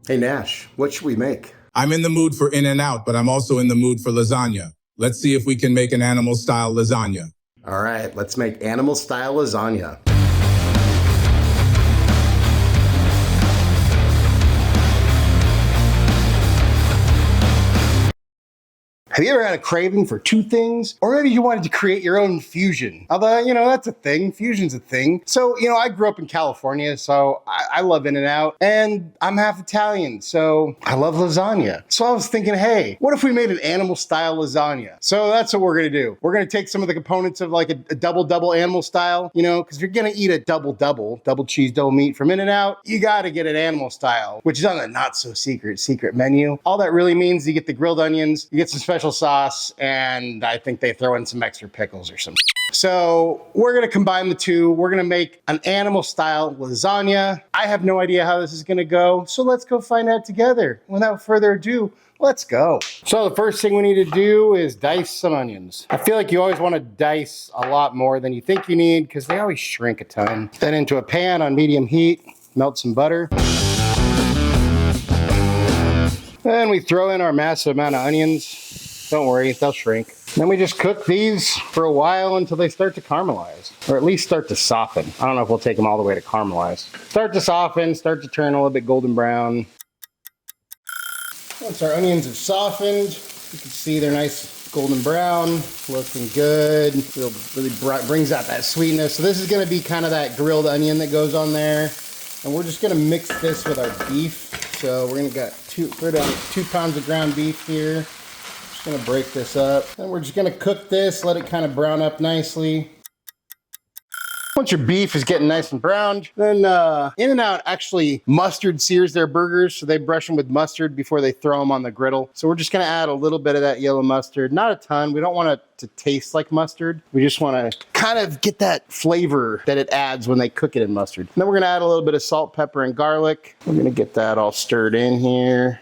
Hey Nash, what should we make? I'm in the mood for In-N-Out, but I'm also in the mood for lasagna. Let's see if we can make an animal style lasagna. All right, let's make animal style lasagna. Have you ever had a craving for two things? Or maybe you wanted to create your own fusion. Although, that's a thing. Fusion's a thing. So, I grew up in California, so I love In-N-Out. And I'm half Italian, so I love lasagna. So I was thinking, hey, what if we made an animal style lasagna? So that's what we're gonna do. We're gonna take some of the components of like a double animal style, because if you're gonna eat a double cheese, double meat from In-N-Out, you gotta get an animal style, which is on the not so secret menu. All that really means you get the grilled onions, you get some special sauce, and I think they throw in some extra pickles or something. So we're gonna combine the two. We're gonna make an animal style lasagna. I have no idea how this is gonna go, so let's go find out together. Without further ado, let's go. So the first thing we need to do is dice some onions. I feel like you always wanna dice a lot more than you think you need because they always shrink a ton. Then into a pan on medium heat, melt some butter. Then we throw in our massive amount of onions. Don't worry, they'll shrink. Then we just cook these for a while until they start to caramelize, or at least start to soften. I don't know if we'll take them all the way to caramelize. Start to soften, start to turn a little bit golden brown. Once our onions have softened, you can see they're nice golden brown, looking good. Really brings out that sweetness. So this is gonna be kind of that grilled onion that goes on there. And we're just gonna mix this with our beef. So we're gonna put down 2 pounds of ground beef here. Gonna break this up, and we're just gonna cook this, let it kind of brown up nicely. Once your beef is getting nice and browned, then In-N-Out actually mustard sears their burgers, so they brush them with mustard before they throw them on the griddle. So we're just gonna add a little bit of that yellow mustard, not a ton. We don't want it to taste like mustard. We just wanna kind of get that flavor that it adds when they cook it in mustard. And then we're gonna add a little bit of salt, pepper, and garlic. We're gonna get that all stirred in here.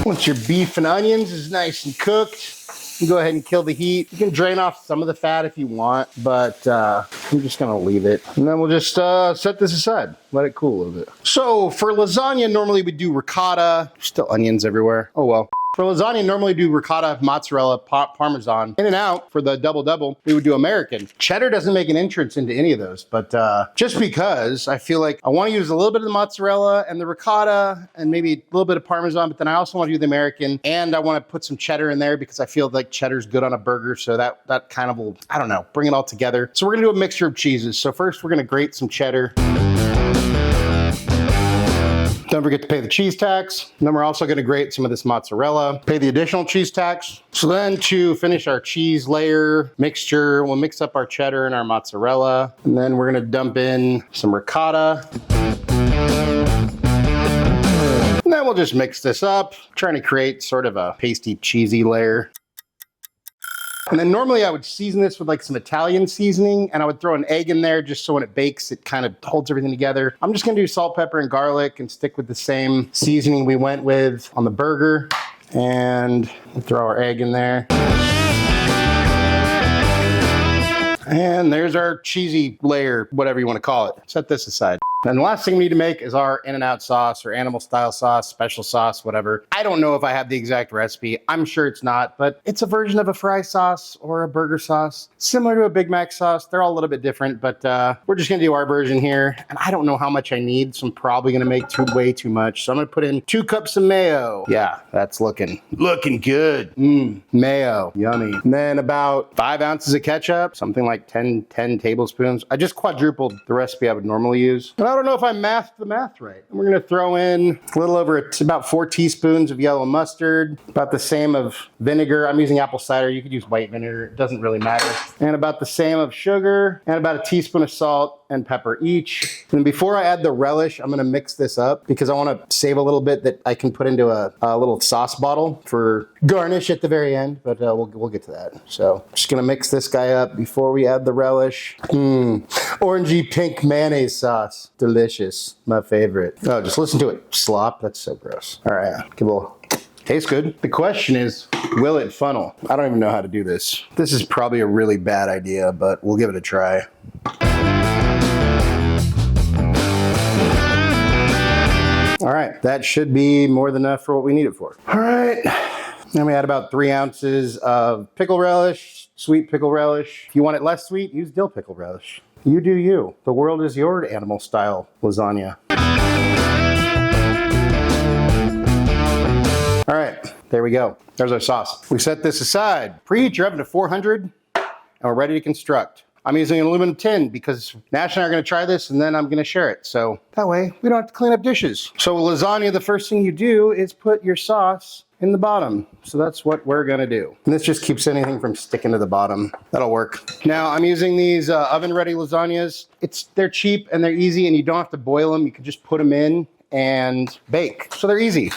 Once your beef and onions is nice and cooked, you can go ahead and kill the heat. You can drain off some of the fat if you want, but I'm just gonna leave it. And then we'll just set this aside, let it cool a little bit. So for lasagna, normally we do ricotta. Still onions everywhere, oh well. For lasagna, normally do ricotta, mozzarella, parmesan. In-N-Out, for the double, we would do American. Cheddar doesn't make an entrance into any of those, but just because I feel like I want to use a little bit of the mozzarella and the ricotta and maybe a little bit of parmesan, but then I also want to do the American, and I want to put some cheddar in there because I feel like cheddar's good on a burger, so that kind of will, I don't know, bring it all together. So we're gonna do a mixture of cheeses. So first we're gonna grate some cheddar. Don't forget to pay the cheese tax. And then we're also gonna grate some of this mozzarella, pay the additional cheese tax. So then to finish our cheese layer mixture, we'll mix up our cheddar and our mozzarella. And then we're gonna dump in some ricotta. And then we'll just mix this up, trying to create sort of a pasty, cheesy layer. And then normally I would season this with like some Italian seasoning, and I would throw an egg in there just so when it bakes, it kind of holds everything together. I'm just gonna do salt, pepper, and garlic and stick with the same seasoning we went with on the burger. And throw our egg in there. And there's our cheesy layer, whatever you want to call it. Set this aside. And the last thing we need to make is our In-N-Out sauce or animal style sauce, special sauce, whatever. I don't know if I have the exact recipe. I'm sure it's not, but it's a version of a fry sauce or a burger sauce. Similar to a Big Mac sauce. They're all a little bit different, but we're just gonna do our version here. And I don't know how much I need, so I'm probably gonna make way too much. So I'm gonna put in 2 cups of mayo. Yeah, that's looking good. Mayo, yummy. And then about 5 ounces of ketchup, something like 10 tablespoons. I just quadrupled the recipe I would normally use. And I don't know if I mathed the math right. And we're gonna throw in a little over, it's about 4 teaspoons of yellow mustard, about the same of vinegar. I'm using apple cider, you could use white vinegar, it doesn't really matter. And about the same of sugar, and about a teaspoon of salt and pepper each. And before I add the relish, I'm gonna mix this up because I wanna save a little bit that I can put into a little sauce bottle for garnish at the very end, but we'll get to that. So just gonna mix this guy up before we add the relish. Orangey pink mayonnaise sauce. Delicious, my favorite. Oh, just listen to it. Slop, that's so gross. All right, give a little. Tastes good. The question is, will it funnel? I don't even know how to do this. This is probably a really bad idea, but we'll give it a try. right, that should be more than enough for what we need it for. All right, then we add about 3 ounces of pickle relish, sweet pickle relish. If you want it less sweet, use dill pickle relish. You do you. The world is your animal style lasagna. All right, there we go. There's our sauce. We set this aside. Preheat your oven to 400, and we're ready to construct. I'm using an aluminum tin because Nash and I are gonna try this and then I'm gonna share it. So that way we don't have to clean up dishes. So lasagna, the first thing you do is put your sauce in the bottom. So that's what we're gonna do. And this just keeps anything from sticking to the bottom. That'll work. Now I'm using these oven ready lasagnas. They're cheap and they're easy and you don't have to boil them. You can just put them in and bake. So they're easy.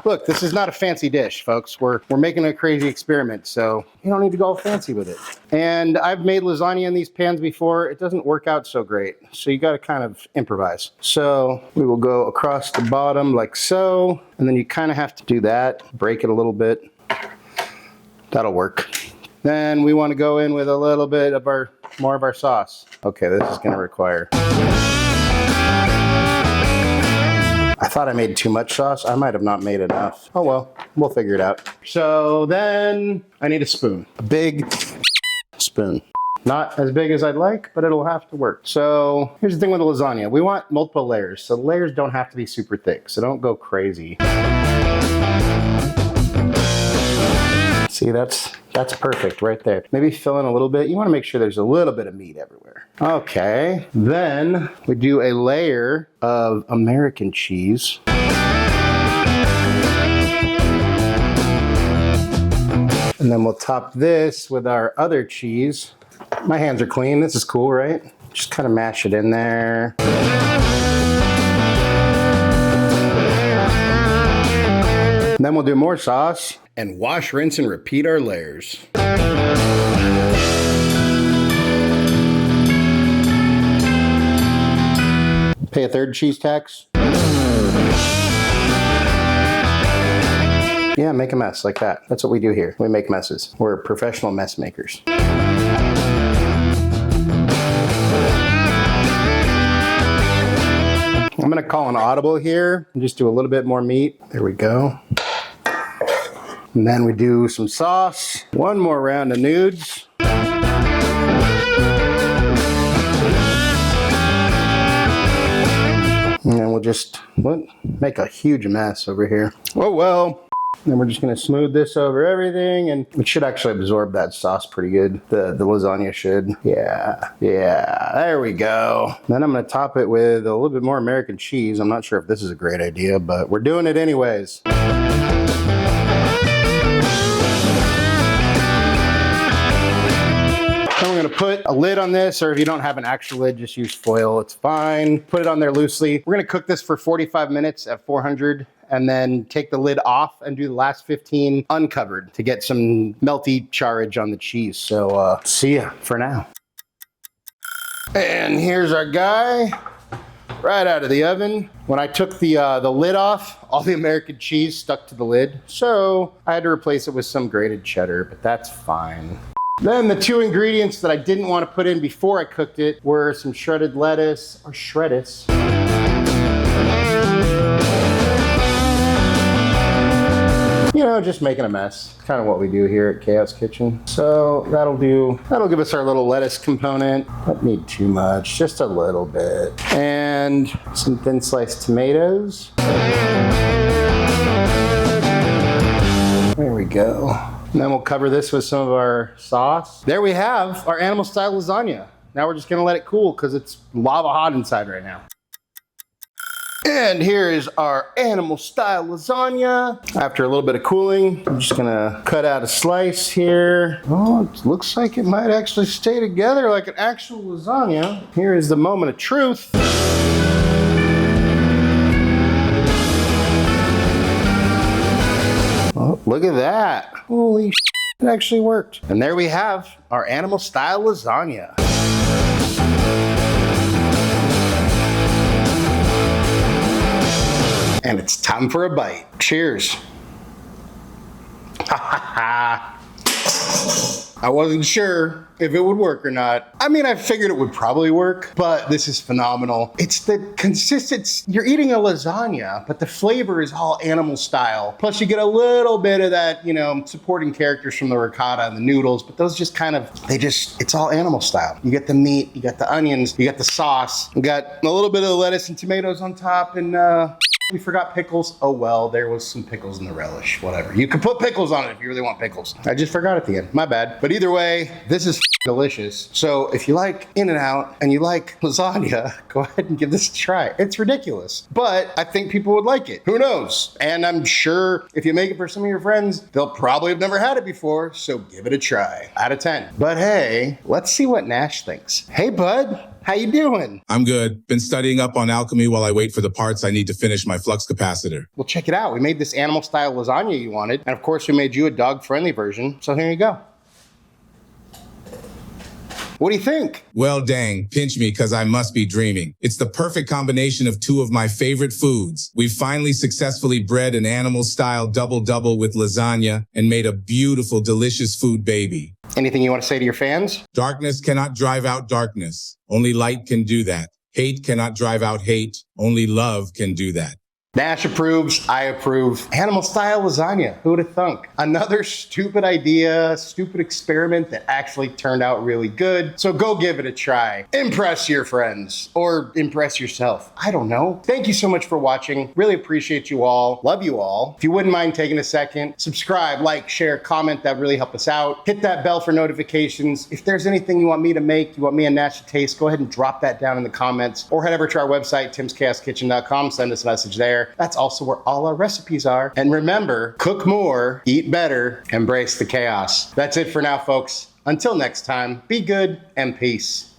Look, this is not a fancy dish, folks. We're making a crazy experiment, so you don't need to go all fancy with it. And I've made lasagna in these pans before. It doesn't work out so great, so you gotta kind of improvise. So we will go across the bottom like so, and then you kind of have to do that, break it a little bit. That'll work. Then we want to go in with a little bit of more of our sauce. Okay, this is gonna require... I thought I made too much sauce. I might have not made enough. Oh well, we'll figure it out. So then I need a spoon. A big spoon. Not as big as I'd like, but it'll have to work. So here's the thing with the lasagna. We want multiple layers. So the layers don't have to be super thick. So don't go crazy. See, that's perfect right there. Maybe fill in a little bit. You want to make sure there's a little bit of meat everywhere. Okay, then we do a layer of American cheese. And then we'll top this with our other cheese. My hands are clean. This is cool, right? Just kind of mash it in there. And then we'll do more sauce and wash, rinse, and repeat our layers. Pay a third cheese tax. Yeah, make a mess like that. That's what we do here. We make messes. We're professional mess makers. I'm gonna call an audible here and just do a little bit more meat. There we go. And then we do some sauce. One more round of nudes. And then we'll just make a huge mess over here. Oh well. Then we're just gonna smooth this over everything, and it should actually absorb that sauce pretty good. The lasagna should. Yeah, there we go. Then I'm gonna top it with a little bit more American cheese. I'm not sure if this is a great idea, but we're doing it anyways. Then we're gonna put a lid on this, or if you don't have an actual lid, just use foil, it's fine. Put it on there loosely. We're gonna cook this for 45 minutes at 400, and then take the lid off and do the last 15 uncovered to get some melty charage on the cheese. So see ya for now. And here's our guy, right out of the oven. When I took the lid off, all the American cheese stuck to the lid, so I had to replace it with some grated cheddar, but that's fine. Then the 2 ingredients that I didn't want to put in before I cooked it were some shredded lettuce, or shreddis. You know, just making a mess. It's kind of what we do here at Chaos Kitchen. So that'll give us our little lettuce component. Don't need too much, just a little bit. And some thin sliced tomatoes. There we go. And then we'll cover this with some of our sauce. There we have our Animal Style Lasagna. Now we're just gonna let it cool because it's lava hot inside right now. And here is our Animal Style Lasagna. After a little bit of cooling, I'm just gonna cut out a slice here. Oh, it looks like it might actually stay together like an actual lasagna. Here is the moment of truth. Oh, look at that. Holy shit, it actually worked. And there we have our Animal Style Lasagna. And it's time for a bite. Cheers. Ha ha ha. I wasn't sure if it would work or not. I mean, I figured it would probably work, but this is phenomenal. It's the consistency. You're eating a lasagna, but the flavor is all animal style. Plus you get a little bit of that, you know, supporting characters from the ricotta and the noodles, but those just kind of, it's all animal style. You get the meat, you got the onions, you got the sauce, you got a little bit of lettuce and tomatoes on top, and we forgot pickles. Oh well, there was some pickles in the relish, whatever. You can put pickles on it if you really want pickles. I just forgot at the end, my bad. But either way, this is delicious. So if you like In-N-Out and you like lasagna, go ahead and give this a try. It's ridiculous, but I think people would like it. Who knows? And I'm sure if you make it for some of your friends, they'll probably have never had it before, so give it a try. Out of 10. But hey, let's see what Nash thinks. Hey bud, how you doing? I'm good. Been studying up on alchemy while I wait for the parts I need to finish my flux capacitor. Well, check it out. We made this animal style lasagna you wanted, and of course we made you a dog-friendly version, so here you go. What do you think? Well, dang, pinch me because I must be dreaming. It's the perfect combination of two of my favorite foods. We've finally successfully bred an animal-style double-double with lasagna and made a beautiful, delicious food baby. Anything you want to say to your fans? Darkness cannot drive out darkness. Only light can do that. Hate cannot drive out hate. Only love can do that. Nash approves, I approve. Animal style lasagna, who would have thunk? Another stupid idea, stupid experiment that actually turned out really good. So go give it a try. Impress your friends or impress yourself. I don't know. Thank you so much for watching. Really appreciate you all. Love you all. If you wouldn't mind taking a second, subscribe, like, share, comment. That really help us out. Hit that bell for notifications. If there's anything you want me to make, you want me and Nash to taste, go ahead and drop that down in the comments or head over to our website, timschaoskitchen.com. Send us a message there. That's also where all our recipes are. And remember, cook more, eat better, embrace the chaos. That's it for now, folks. Until next time, be good and peace.